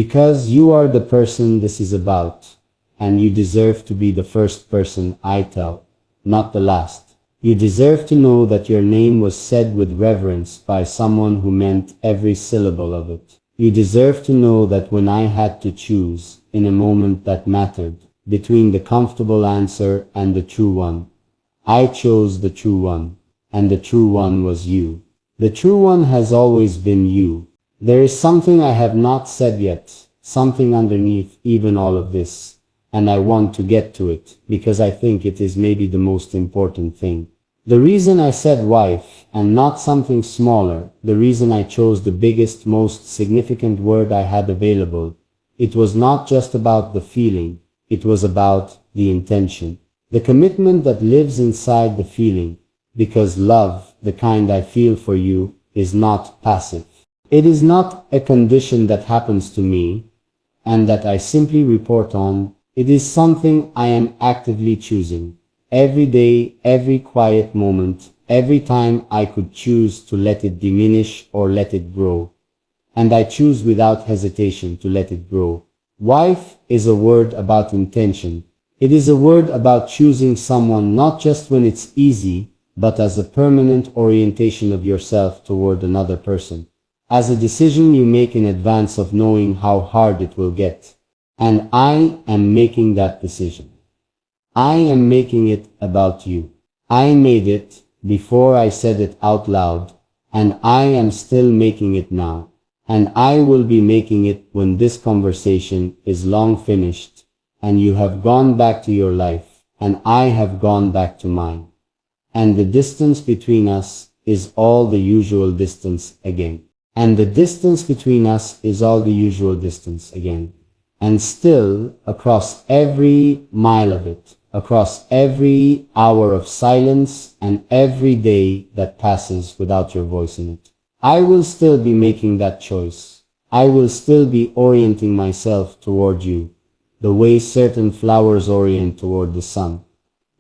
Because you are the person this is about, and you deserve to be the first person I tell, not the last. You deserve to know that your name was said with reverence by someone who meant every syllable of it. You deserve to know that when I had to choose, in a moment that mattered, between the comfortable answer and the true one, I chose the true one, and the true one was you. The true one has always been you. There is something I have not said yet, something underneath even all of this, and I want to get to it, because I think it is maybe the most important thing. The reason I said wife, and not something smaller, the reason I chose the biggest, most significant word I had available, it was not just about the feeling, it was about the intention. The commitment that lives inside the feeling, because love, the kind I feel for you, is not passive. It is not a condition that happens to me, and that I simply report on. It is something I am actively choosing. Every day, every quiet moment, every time I could choose to let it diminish or let it grow. And I choose without hesitation to let it grow. Wife is a word about intention. It is a word about choosing someone not just when it's easy, but as a permanent orientation of yourself toward another person. As a decision you make in advance of knowing how hard it will get. And I am making that decision. I am making it about you. I made it before I said it out loud, and I am still making it now. And I will be making it when this conversation is long finished, and you have gone back to your life, and I have gone back to mine. And the distance between us is all the usual distance again. And the distance between us is all the usual distance again. And still, across every mile of it, across every hour of silence and every day that passes without your voice in it, I will still be making that choice. I will still be orienting myself toward you, the way certain flowers orient toward the sun.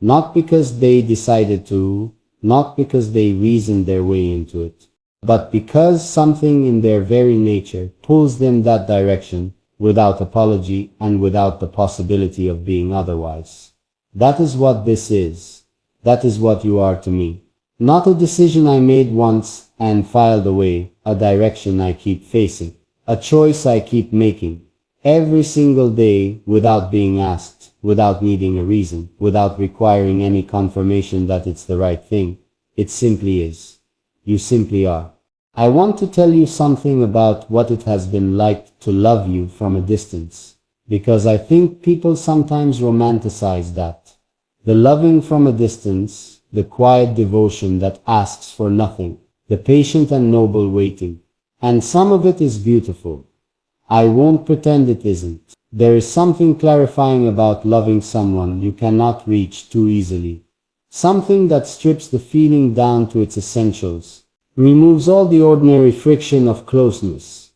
Not because they decided to, not because they reasoned their way into it, but because something in their very nature pulls them that direction without apology and without the possibility of being otherwise. That is what this is. That is what you are to me. Not a decision I made once and filed away, a direction I keep facing, a choice I keep making, every single day without being asked, without needing a reason, without requiring any confirmation that it's the right thing. It simply is. You simply are. I want to tell you something about what it has been like to love you from a distance, because I think people sometimes romanticize that. The loving from a distance, the quiet devotion that asks for nothing, the patient and noble waiting. And some of it is beautiful. I won't pretend it isn't. There is something clarifying about loving someone you cannot reach too easily. Something that strips the feeling down to its essentials, removes all the ordinary friction of closeness,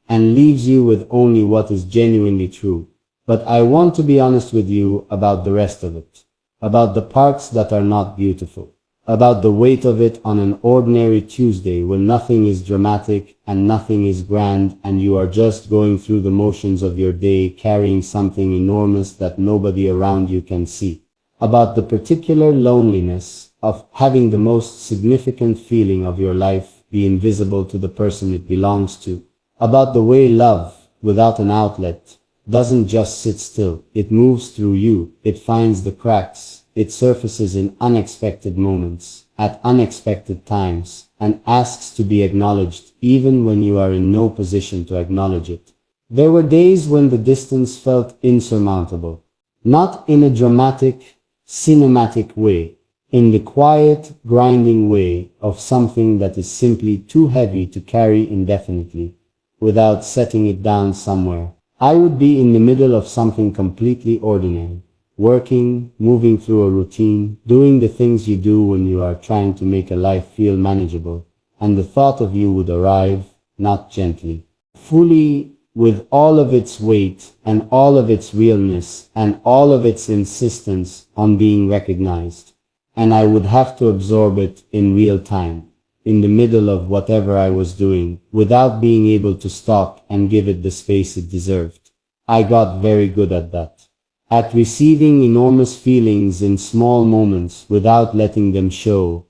and leaves you with only what is genuinely true. But I want to be honest with you about the rest of it, about the parts that are not beautiful, about the weight of it on an ordinary Tuesday when nothing is dramatic and nothing is grand and you are just going through the motions of your day carrying something enormous that nobody around you can see, about the particular loneliness of having the most significant feeling of your life be invisible to the person it belongs to, about the way love, without an outlet, doesn't just sit still. It moves through you, it finds the cracks, it surfaces in unexpected moments, at unexpected times, and asks to be acknowledged even when you are in no position to acknowledge it. There were days when the distance felt insurmountable, not in a dramatic, cinematic way, in the quiet, grinding way of something that is simply too heavy to carry indefinitely, without setting it down somewhere. I would be in the middle of something completely ordinary, working, moving through a routine, doing the things you do when you are trying to make a life feel manageable, and the thought of you would arrive, not gently, fully, with all of its weight and all of its realness and all of its insistence on being recognized. And I would have to absorb it in real time, in the middle of whatever I was doing, without being able to stop and give it the space it deserved. I got very good at that. At receiving enormous feelings in small moments without letting them show.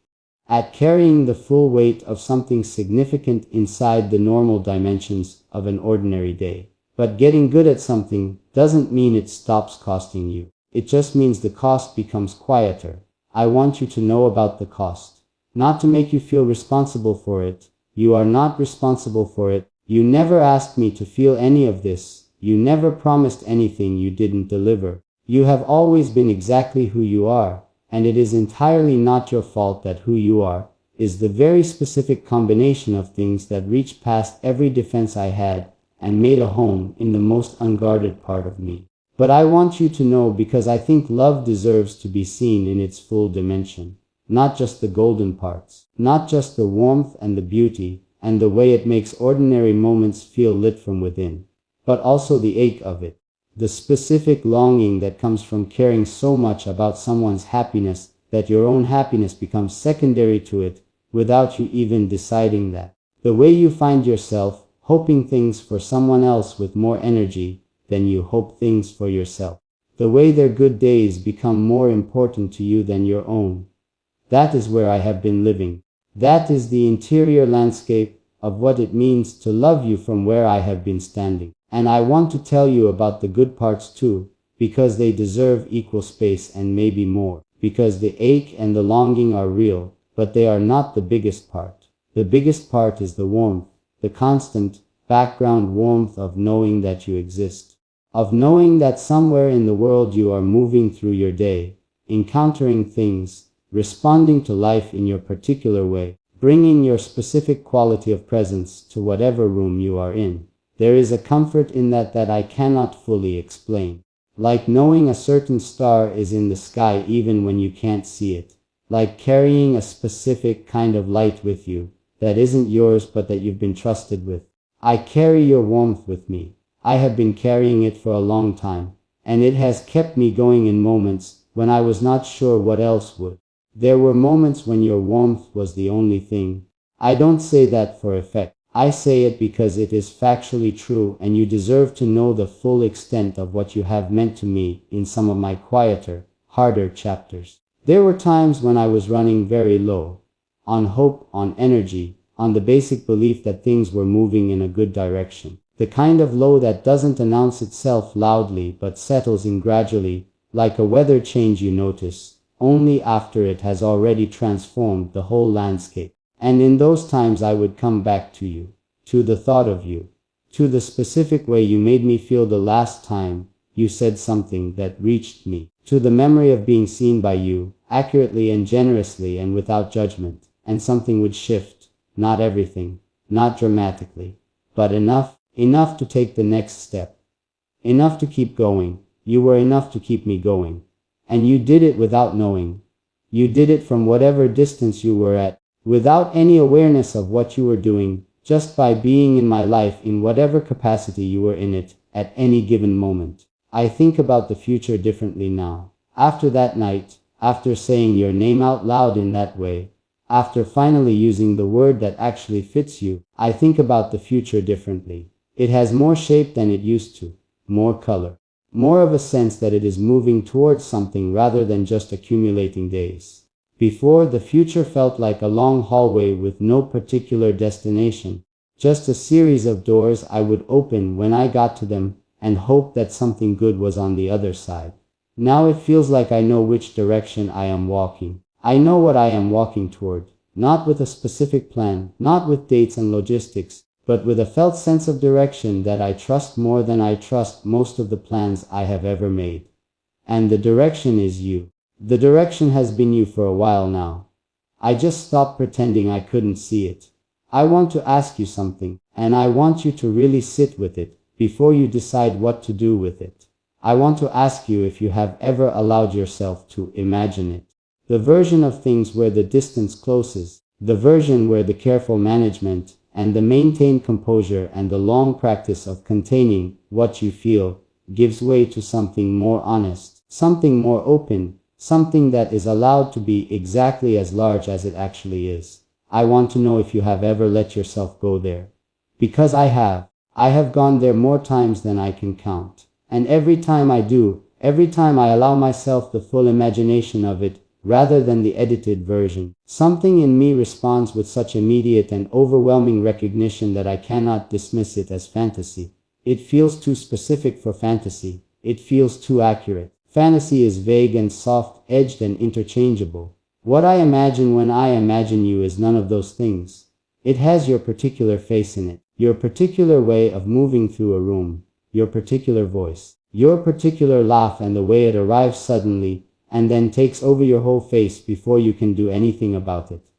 At carrying the full weight of something significant inside the normal dimensions of an ordinary day. But getting good at something doesn't mean it stops costing you. It just means the cost becomes quieter. I want you to know about the cost. Not to make you feel responsible for it. You are not responsible for it. You never asked me to feel any of this. You never promised anything you didn't deliver. You have always been exactly who you are, and it is entirely not your fault that who you are is the very specific combination of things that reached past every defense I had and made a home in the most unguarded part of me. But I want you to know because I think love deserves to be seen in its full dimension. Not just the golden parts, not just the warmth and the beauty and the way it makes ordinary moments feel lit from within, but also the ache of it. The specific longing that comes from caring so much about someone's happiness that your own happiness becomes secondary to it without you even deciding that. The way you find yourself hoping things for someone else with more energy than you hope things for yourself. The way their good days become more important to you than your own. That is where I have been living. That is the interior landscape of what it means to love you from where I have been standing. And I want to tell you about the good parts too, because they deserve equal space and maybe more. Because the ache and the longing are real, but they are not the biggest part. The biggest part is the warmth, the constant, background warmth of knowing that you exist. Of knowing that somewhere in the world you are moving through your day, encountering things, responding to life in your particular way, bringing your specific quality of presence to whatever room you are in. There is a comfort in that I cannot fully explain. Like knowing a certain star is in the sky even when you can't see it. Like carrying a specific kind of light with you that isn't yours but that you've been trusted with. I carry your warmth with me. I have been carrying it for a long time, and it has kept me going in moments when I was not sure what else would. There were moments when your warmth was the only thing. I don't say that for effect. I say it because it is factually true, and you deserve to know the full extent of what you have meant to me in some of my quieter, harder chapters. There were times when I was running very low. On hope, on energy, on the basic belief that things were moving in a good direction. The kind of low that doesn't announce itself loudly but settles in gradually, like a weather change you notice, only after it has already transformed the whole landscape. And in those times I would come back to you, to the thought of you, to the specific way you made me feel the last time you said something that reached me, to the memory of being seen by you, accurately and generously and without judgment, and something would shift, not everything, not dramatically, but enough to take the next step, enough to keep going. You were enough to keep me going, and you did it without knowing. You did it from whatever distance you were at, without any awareness of what you were doing, just by being in my life in whatever capacity you were in it, at any given moment. I think about the future differently now. After that night, after saying your name out loud in that way, after finally using the word that actually fits you, I think about the future differently. It has more shape than it used to, more color, more of a sense that it is moving towards something rather than just accumulating days. Before, the future felt like a long hallway with no particular destination, just a series of doors I would open when I got to them and hope that something good was on the other side. Now it feels like I know which direction I am walking. I know what I am walking toward, not with a specific plan, not with dates and logistics, but with a felt sense of direction that I trust more than I trust most of the plans I have ever made. And the direction is you. The direction has been you for a while now. I just stopped pretending I couldn't see it. I want to ask you something, and I want you to really sit with it before you decide what to do with it. I want to ask you if you have ever allowed yourself to imagine it. The version of things where the distance closes, the version where the careful management and the maintained composure and the long practice of containing what you feel gives way to something more honest, something more open, something that is allowed to be exactly as large as it actually is. I want to know if you have ever let yourself go there. Because I have. I have gone there more times than I can count. And every time I do, every time I allow myself the full imagination of it, rather than the edited version, something in me responds with such immediate and overwhelming recognition that I cannot dismiss it as fantasy. It feels too specific for fantasy. It feels too accurate. Fantasy is vague and soft-edged and interchangeable. What I imagine when I imagine you is none of those things. It has your particular face in it, your particular way of moving through a room, your particular voice, your particular laugh, and the way it arrives suddenly and then takes over your whole face before you can do anything about it.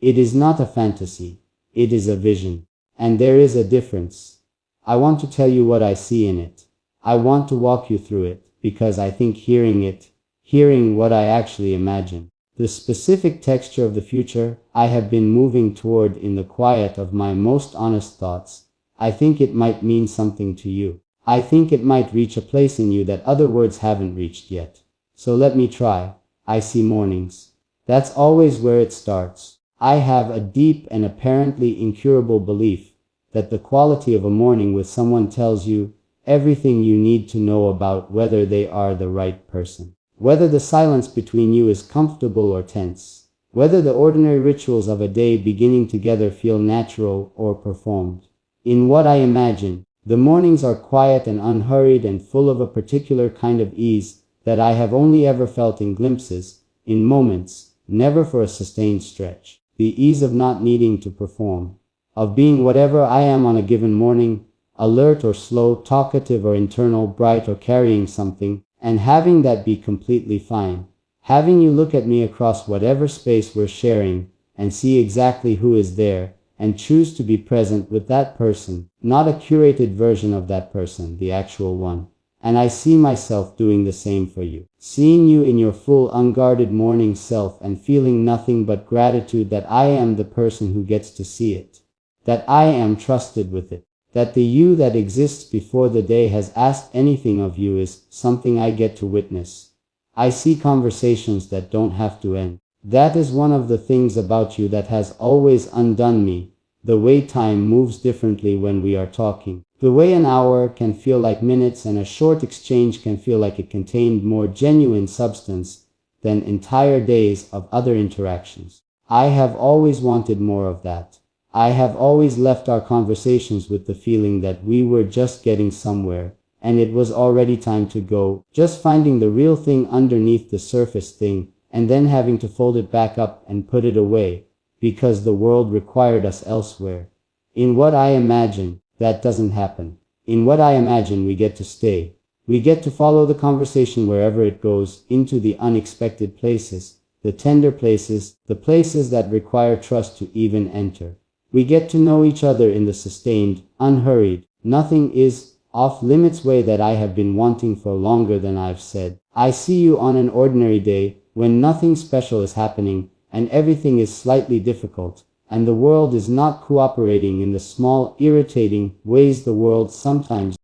It is not a fantasy. It is a vision. And there is a difference. I want to tell you what I see in it. I want to walk you through it, because I think hearing what I actually imagine, the specific texture of the future I have been moving toward in the quiet of my most honest thoughts, I think it might mean something to you. I think it might reach a place in you that other words haven't reached yet. So let me try. I see mornings. That's always where it starts. I have a deep and apparently incurable belief that the quality of a morning with someone tells you everything you need to know about whether they are the right person, whether the silence between you is comfortable or tense, whether the ordinary rituals of a day beginning together feel natural or performed. In what I imagine, the mornings are quiet and unhurried and full of a particular kind of ease that I have only ever felt in glimpses, in moments, never for a sustained stretch. The ease of not needing to perform, of being whatever I am on a given morning, alert or slow, talkative or internal, bright or carrying something, and having that be completely fine. Having you look at me across whatever space we're sharing, and see exactly who is there, and choose to be present with that person, not a curated version of that person, the actual one. And I see myself doing the same for you, seeing you in your full unguarded morning self and feeling nothing but gratitude that I am the person who gets to see it, that I am trusted with it, that the you that exists before the day has asked anything of you is something I get to witness. I see conversations that don't have to end. That is one of the things about you that has always undone me, the way time moves differently when we are talking. The way an hour can feel like minutes and a short exchange can feel like it contained more genuine substance than entire days of other interactions. I have always wanted more of that. I have always left our conversations with the feeling that we were just getting somewhere, and it was already time to go, just finding the real thing underneath the surface thing, and then having to fold it back up and put it away, because the world required us elsewhere. In what I imagine, that doesn't happen. In what I imagine, we get to stay. We get to follow the conversation wherever it goes, into the unexpected places, the tender places, the places that require trust to even enter. We get to know each other in the sustained, unhurried, nothing is off-limits way that I have been wanting for longer than I've said. I see you on an ordinary day, when nothing special is happening, and everything is slightly difficult, and the world is not cooperating in the small, irritating ways the world sometimes